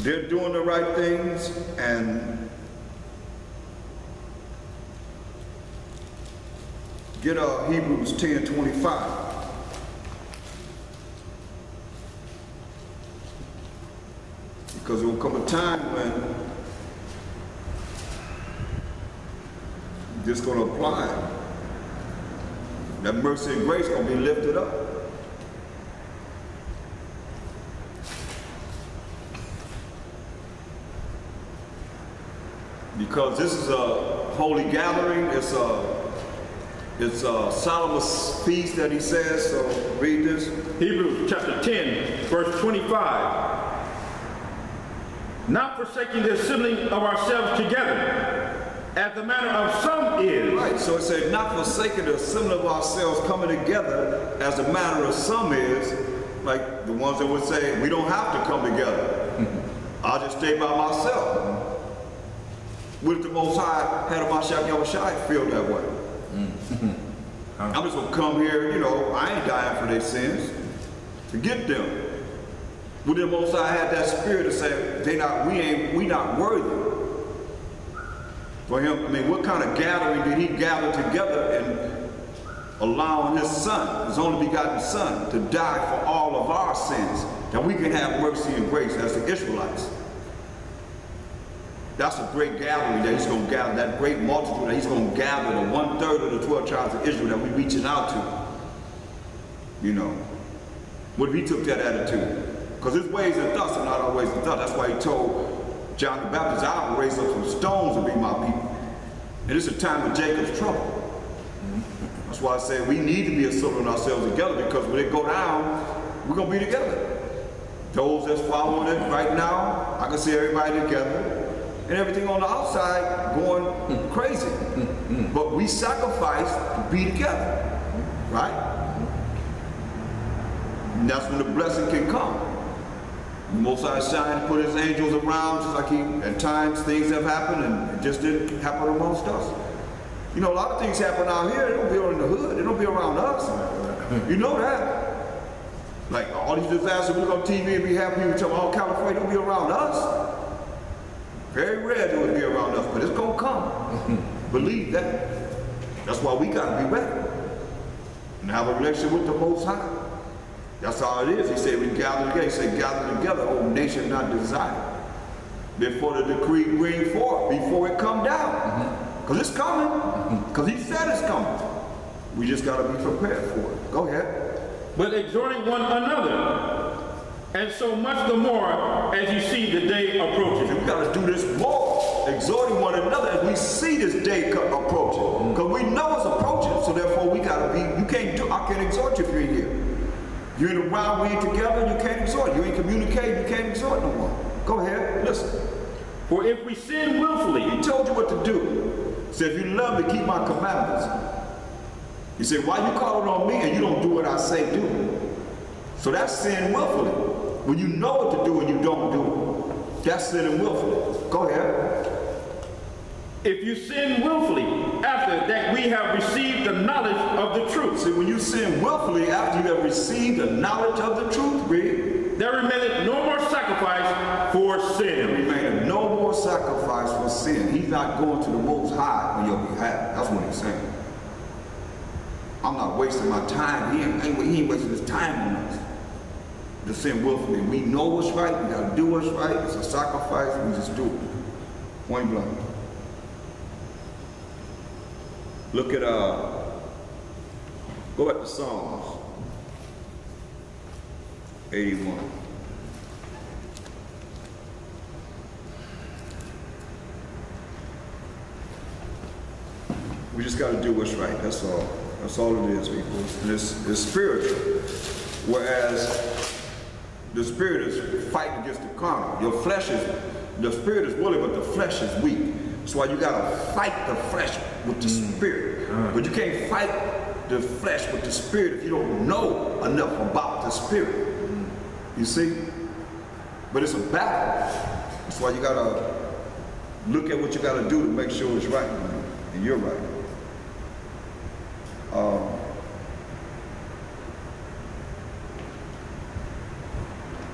they're doing the right things, and get Hebrews 10:25. Because there will come a time when just going to apply. That mercy and grace going to be lifted up. Because this is a holy gathering. It's a solemn feast that he says. So read this. Hebrews chapter 10, verse 25. Not forsaking the assembling of ourselves together, as the manner of some is. Right, so it said, not forsaking the assembling of ourselves, coming together, as the manner of some is, like the ones that would say, we don't have to come together. I'll just stay by myself. What if the Most High had a Mashiach Yahushua feel that way? I'm just gonna come here, you know, I ain't dying for their sins. Forget them. Would the Most High had that spirit to say, we not worthy for him? I mean, what kind of gathering did he gather together and allowing his son, his only begotten son, to die for all of our sins, that we can have mercy and grace as the Israelites? That's a great gathering that he's going to gather, that great multitude that he's going to gather, the 1/3 of the 12 tribes of Israel that we're reaching out to. You know, what if he took that attitude? Because his ways of thus are not our ways of thus. That's why he told John the Baptist, I will raise up some stones to be my people. And it's a time of Jacob's trouble. That's why I say we need to be assembling ourselves together, because when it go down, we're going to be together. Those that's following it right now, I can see everybody together. And everything on the outside going crazy. But we sacrifice to be together. Right? And that's when the blessing can come. The Most High shine, put his angels around, just like he, at times things have happened and it just didn't happen amongst us. You know, a lot of things happen out here, they don't be in the hood, they don't be around us. You know that. Like all these disasters, we look on TV and we have people tell all California, don't be around us. Very rare they would be around us, but it's gonna come. Believe that. That's why we gotta be ready and have a relationship with the Most High. That's all it is. He said we gather together. He said gather together, O nation not desire. Before the decree bring forth, before it come down. Because it's coming. Because he said it's coming. We just gotta be prepared for it. Go ahead. But exhorting one another, and so much the more as you see the day approaching. We got to do this more, exhorting one another as we see this day approaching. Because we know it's approaching, so therefore we got to be, I can't exhort you if you're in here. You're in a round, we ain't together, you can't exhort. You ain't communicating, you can't exhort no more. Go ahead, listen. For if we sin willfully. He told you what to do. He said, if you love me, keep my commandments. He said, why you calling on me and you don't do what I say do? So that's sin willfully. When you know what to do and you don't do it, that's sinning willfully. Go ahead. If you sin willfully, after that we have received the knowledge of the truth. See, when you sin willfully, after you have received the knowledge of the truth, read. There remaineth no more sacrifice for sin. There remaineth no more sacrifice for sin. He's not going to the Most High on your behalf. That's what he's saying. I'm not wasting my time. He ain't wasting his time on us. To sin willfully. We know what's right, we gotta do what's right, it's a sacrifice, we just do it. Point blank. Look at, go back to Psalms 81. We just gotta do what's right, that's all. That's all it is, people. And it's spiritual. Whereas the spirit is fighting against the carnal. Your flesh is, the spirit is willing, but the flesh is weak. That's why you gotta fight the flesh with the spirit. But you can't fight the flesh with the spirit if you don't know enough about the spirit. You see? But it's a battle. That's why you gotta look at what you gotta do to make sure it's right, and you're right.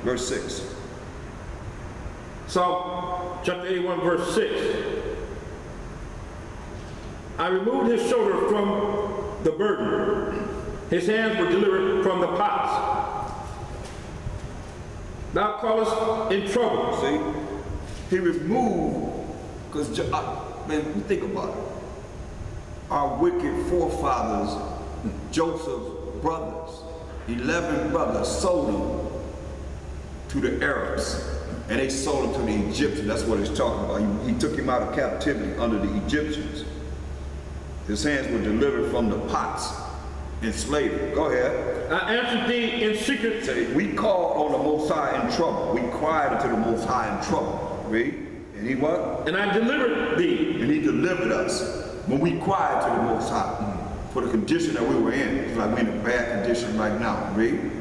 Verse 6. Psalm chapter 81, verse 6. I removed his shoulder from the burden. His hands were delivered from the pots. Thou callest in trouble. See? He removed, because, man, you think about it. Our wicked forefathers, Joseph's brothers, 11 brothers, sold him to the Arabs. And they sold him to the Egyptians. That's what he's talking about. He took him out of captivity under the Egyptians. His hands were delivered from the pots in slavery. Go ahead. I answered thee in secret. Say, we called on the Most High in trouble. We cried unto the Most High in trouble. Read. And he what? And I delivered thee. And he delivered us when we cried to the Most High for the condition that we were in. It's like we're in a bad condition right now. Read.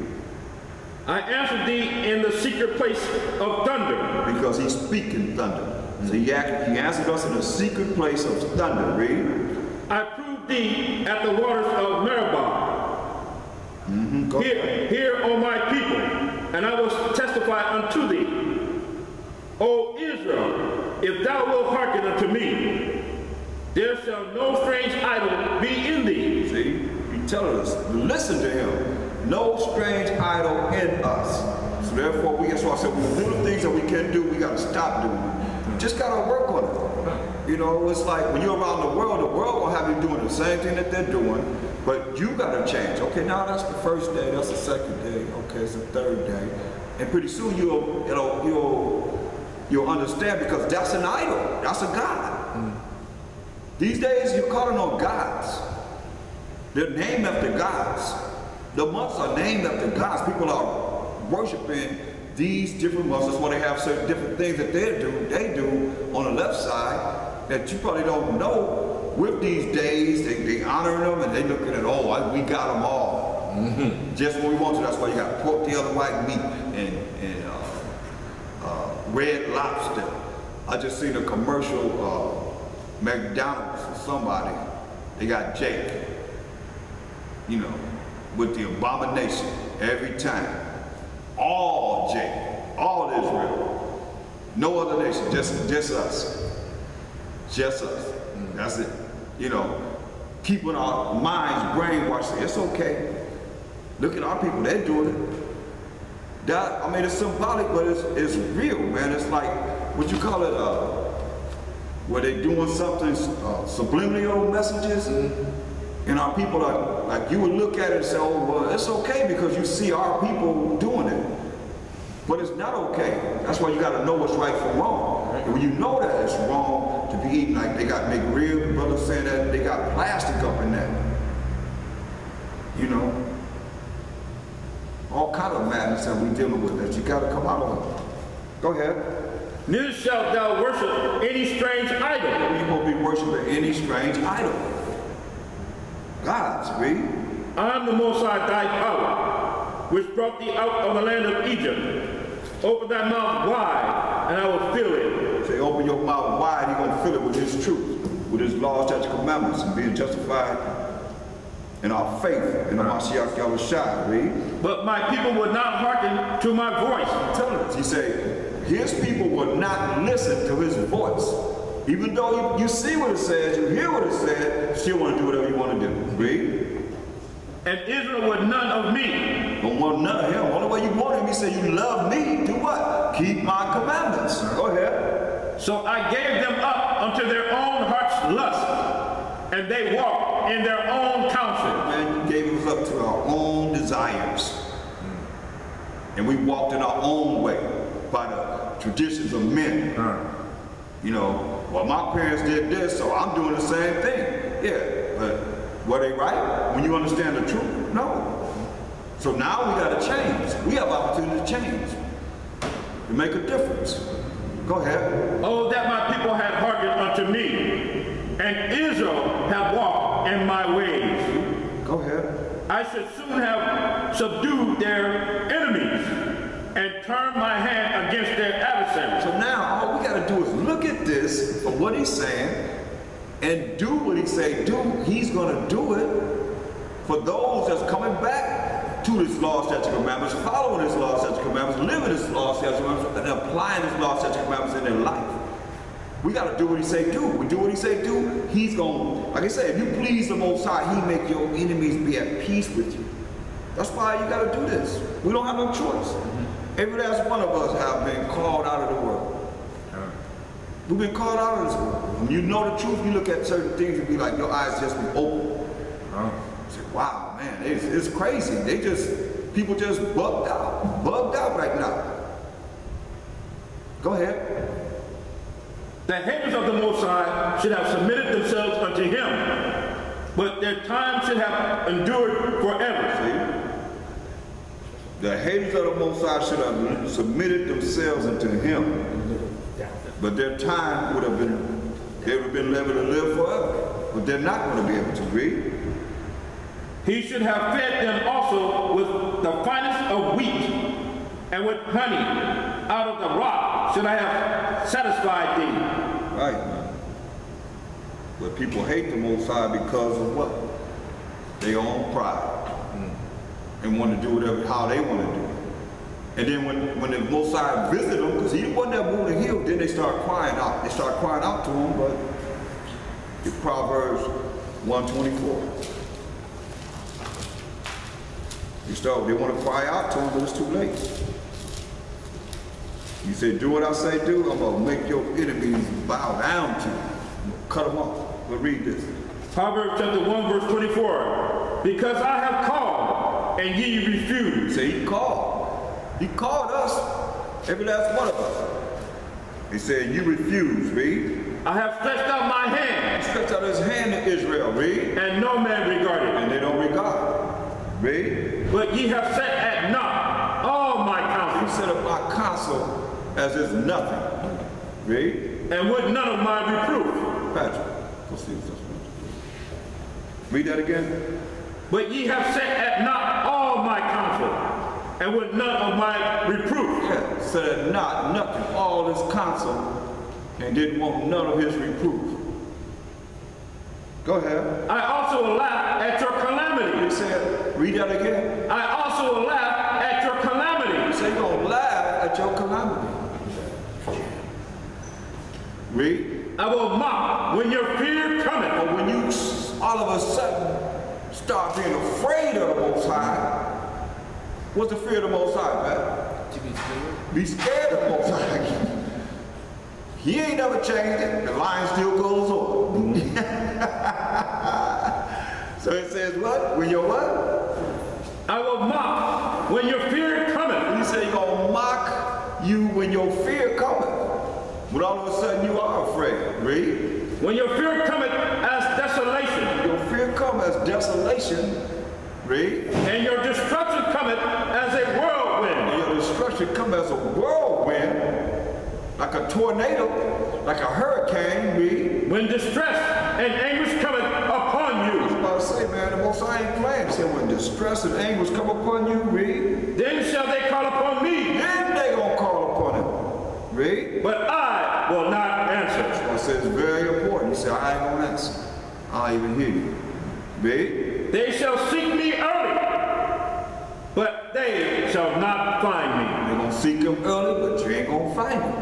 I answered thee in the secret place of thunder. Because he's speaking thunder. So he answered us in the secret place of thunder. Read. I proved thee at the waters of Meribah. Hear, O my people, and I will testify unto thee. O Israel, if thou wilt hearken unto me, there shall no strange idol be in thee. See, he telling us, listen to him. No strange idol in us. So therefore, that's why I said, we do the things that we can do, we got to stop doing. We just got to work on it. You know, it's like when you're around the world will have you doing the same thing that they're doing, but you got to change. Okay, now that's the first day, that's the second day, okay, it's the third day. And pretty soon you'll understand, because that's an idol, that's a god. These days you're calling on gods. They're named after gods. The months are named after gods. People are worshiping these different months. That's why they have certain different things that they do on the left side that you probably don't know. With these days, they honor them and they looking at, oh, we got them all. Just when we want to. That's why you got pork, the other white meat, and red lobster. I just seen a commercial, McDonald's or somebody. They got Jake, you know, with the abomination every time. All Jake, all Israel, no other nation, just us. Just us. That's it. You know, keeping our minds brainwashed. It's okay. Look at our people, they're doing it. That, I mean, it's symbolic, but it's real, man. It's like, what you call it, where they doing something, subliminal messages, and our people are, like, you would look at it and say, oh, well, it's okay because you see our people doing it. But it's not okay. That's why you got to know what's right from wrong. And when you know that it's wrong to be eating, like they got McRib, brother saying that they got plastic up in that. You know? All kind of madness that we dealing with that you got to come out of. Go ahead. Neither shalt thou worship any strange idol. You won't be worshiping any strange idol. Gods, read. I am the Most High thy power, which brought thee out of the land of Egypt. Open thy mouth wide, and I will fill it. Say, open your mouth wide, you're going to fill it with his truth, with his laws, statutes, commandments, and being justified in our faith in the Mashiach Yahushua. Read. But my people would not hearken to my voice. Tell us, he said, his people would not listen to his voice. Even though you see what it says, you hear what it said, you still want to do whatever you want to do. Read. And Israel would none of me. Don't want none of him. Only way you want him, he said, you love me. Do what? Keep my commandments. Go ahead. So I gave them up unto their own heart's lust, and they walked in their own counsel. Man, you gave us up to our own desires. And we walked in our own way by the traditions of men. You know, well, my parents did this, so I'm doing the same thing. Yeah, but were they right when you understand the truth? No. So now we got to change. We have opportunity to change, to make a difference. Go ahead. Oh, that my people had hearkened unto me, and Israel have walked in my ways. Go ahead. I should soon have subdued their enemies and turned my hand against their adversaries. So now all we got to do is look at this for what he's saying and do what he say do. He's going to do it for those that's coming back to this law, statutes, and commandments, following this law, statutes, and commandments, living this law, statutes, and commandments, and applying this law, statutes, and commandments in their life. We got to do what he say do. We do what he say do, he's going to, like I said, if you please the Most High, he make your enemies be at peace with you. That's why you got to do this. We don't have no choice. Every last one of us have been called out of the world. We've been called out of this world. When you know the truth, you look at certain things and be like, your eyes just be open. You say, wow, man, it's crazy. People just bugged out right now. Go ahead. The haters of the Most High should have submitted themselves unto him, but their time should have endured forever. See? The haters of the Most High should have submitted themselves unto him, but their time would have been, they would have been able to live forever, but they're not going to be able to read. He should have fed them also with the finest of wheat, and with honey out of the rock should I have satisfied thee. Right, man. But people hate the Most High because of what? Their own pride. And want to do whatever, how they want to do it. And then when the Most High visited them, because he wasn't that moving hill, then they start crying out. They start crying out to him, but in Proverbs 1:24. They want to cry out to him, but it's too late. You say, do what I say do, I'm going to make your enemies bow down to you. Cut them off. We'll read this. Proverbs chapter 1, verse 24. Because I have called, and ye refuse. Say, he called. He called us, every last one of us. He said, you refuse, read. I have stretched out my hand. He stretched out his hand to Israel, read. And no man regarded. And they don't regard. Read. But ye have set at naught all my counsel. He set up my counsel as is nothing. Read. And would none of my reproof. Patrick, go see this. Read that again. But ye have set at naught all my counsel, and would none of my reproof. Yeah, set at naught nothing, all his counsel, and didn't want none of his reproof. Go ahead. I also laugh at your calamity. He said, read that again. I also laugh at your calamity. He said, you're going to laugh at your calamity. Read. I will mock when your fear cometh. Or when you all of a sudden start being afraid of the Most High. What's the fear of the Most High, man? To be scared. Be scared of the Most High. He ain't never changed it. The line still goes on. So it says what? When you're what? I will mock when your fear cometh. He said you're going to mock you when your fear cometh. When all of a sudden you are afraid. Read. When your fear cometh as desolation. Your fear cometh as desolation. Read. And your destruction cometh as a whirlwind. And your destruction cometh as a whirlwind. Like a tornado, like a hurricane, read. When distress and anguish cometh upon you. I was about to say, man, the Most High ain't playing. He said, when distress and anguish come upon you, read. Then shall they call upon me. Then they gonna call upon him. Read. But I will not answer. So I said, it's very important. He said, I ain't gonna answer. I'll even hear you. Read. They shall seek me early, but they shall not find me. They're gonna seek him early, but you ain't gonna find him.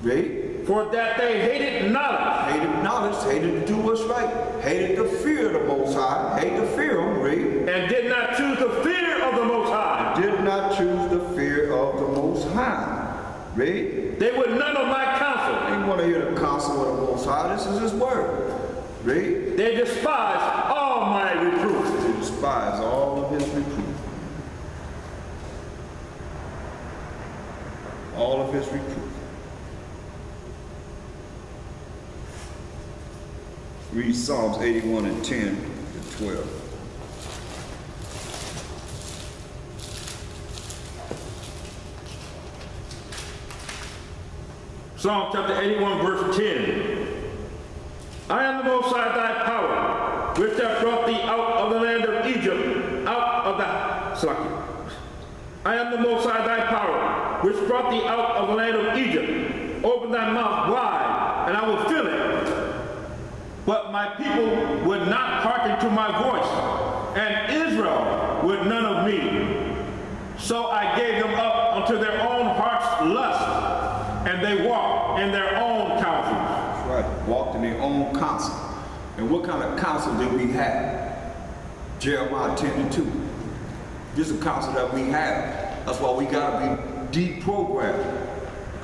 Read. For that they hated knowledge. Hated knowledge, hated to do what's right, hated the fear of the Most High, hated to fear him, read. And did not choose the fear of the Most High. Did not choose the fear of the Most High. Read. They would none of my counsel. They want to hear the counsel of the Most High. This is his word. Read. They despise all my reproofs. They despise all of his reproof. All of his reproof. Read Psalms 81 and 10 to 12. Psalm chapter 81, verse 10. I am the Most High thy power, which hath brought thee out of the land of Egypt, out of the... I am the Most High thy power, which brought thee out of the land of Egypt. Open thy mouth wide, and I will fill it. But my people would not hearken to my voice. and Israel would none of me. So I gave them up unto their own heart's lust, and they walked in their own counsels. That's right, walked in their own counsel. And what kind of counsel did we have? Jeremiah 10:2. This is the counsel that we have. That's why we gotta be deprogrammed.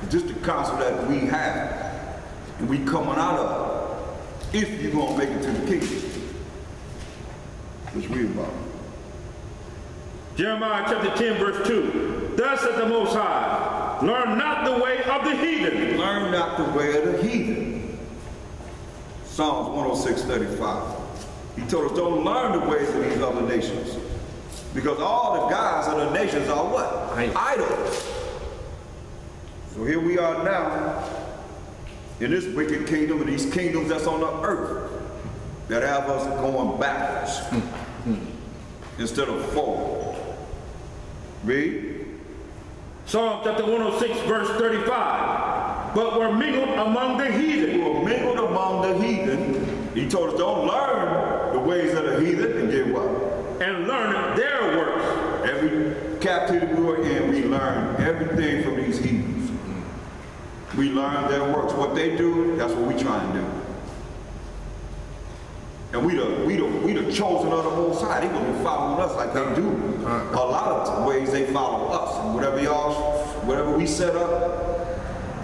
This is the counsel that we have. And we coming out of it. If you're gonna make it to the kingdom. Let's read about it. Jeremiah chapter 10, verse 2. Thus saith the Most High, learn not the way of the heathen. Learn not the way of the heathen. Psalms 106:35. He told us don't learn the ways of these other nations. Because all the gods of the nations are what? Idols. So here we are now in this wicked kingdom and these kingdoms that's on the earth that have us going backwards instead of forward. Read. Psalm chapter 106, verse 35. But were mingled among the heathen. We were mingled among the heathen. He told us don't learn the ways of the heathen and get what? And learn their works. Every captivity we were in, we learned everything from these heathens. We learned their works. What they do, that's what we try and do. And we the chosen of the Most High. They wouldn't be following us like they do. A lot of ways they follow us. And whatever we set up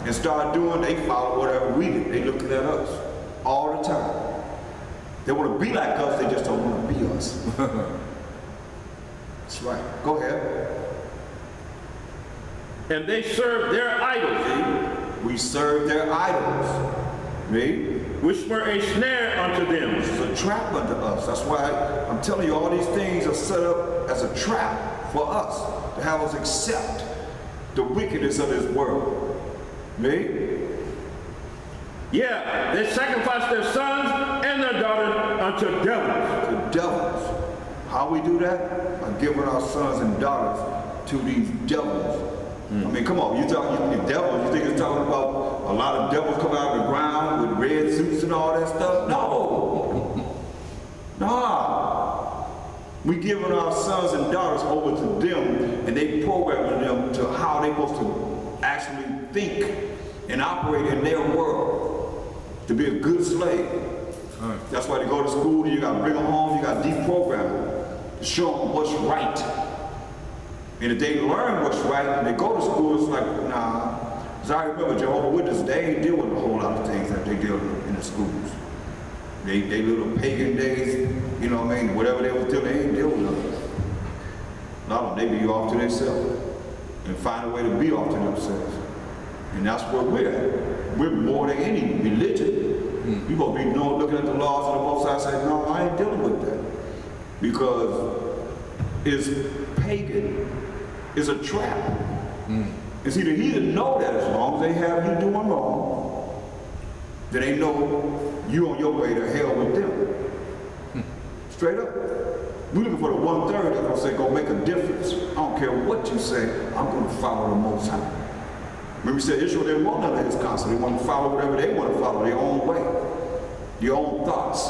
and start doing, they follow whatever we do. They looking at us all the time. They want to be like us, they just don't want to be us. That's right. Go ahead. And they serve their idols. See? We serve their idols. Read. Which were a snare unto them. This is a trap unto us. That's why I'm telling you all these things are set up as a trap for us to have us accept the wickedness of this world. Read. Yeah, they sacrifice their sons and their daughters unto devils. To devils. How we do that? By giving our sons and daughters to these devils. I mean, come on, you devils, you think it's talking about a lot of devils coming out of the ground with red suits and all that stuff? No. Nah. We giving our sons and daughters over to them, and they programming them to how they're supposed to actually think and operate in their world to be a good slave. That's why they go to school, you got to bring them home, you got to deprogram them to show them what's right. And if they learn what's right and they go to school, it's like, nah. Because I remember Jehovah's Witnesses, they ain't deal with a whole lot of things that they deal with in the schools. They little pagan days, you know what I mean? Whatever they was doing, they ain't deal with nothing. A lot of them, they be off to themselves and find a way to be off to themselves. And that's where we're at. We're more than any religion. We supposed to be looking at the laws of the Most High and saying, no, I ain't dealing with that. Because it's pagan. It's a trap. And see, the heathen know that as long as they have you doing wrong, then they know you on your way to hell with them. Straight up. We're looking for the 1/3 that's going to say, go make a difference. I don't care what you say, I'm going to follow the Most High. Remember we said Israel didn't want none of his counsel. They want to follow whatever they want to follow, their own way, their own thoughts.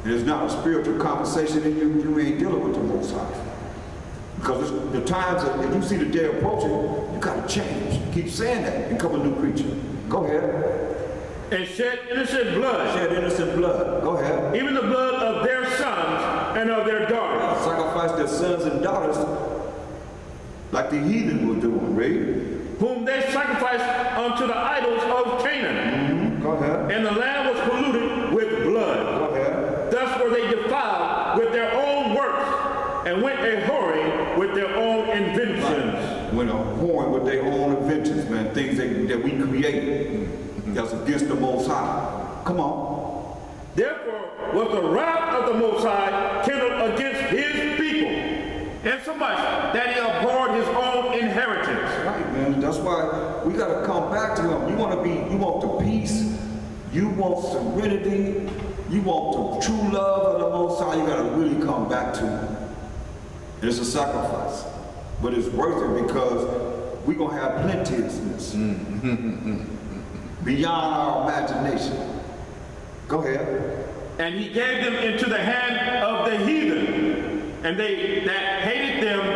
And it's not a spiritual conversation and you ain't dealing with the Most High. Because the times that if you see the day approaching, you got to change. Keep saying that and become a new creature. Go ahead. And shed innocent blood. Shed innocent blood. Go ahead. Even the blood of their sons and of their daughters. Sacrifice their sons and daughters like the heathen were doing, right? Whom they sacrificed unto the idols of Canaan. Go ahead. And the land was polluted with blood. Go ahead. Thus were they defiled with their own works, and went a whoring with their own inventions. Went a whoring with their own inventions, man. Things that we created. That's against the Most High. Come on. Therefore was the wrath of the Most High kindled against his people, and so much that he abhorred his own inheritance. Right, man. That's why we got to come back to him. You want the peace, you want serenity, you want the true love of the Most High, you got to really come back to him. And it's a sacrifice, but it's worth it because we're going to have plenteousness beyond our imagination. Go ahead. And he gave them into the hand of the heathen, and they that hated them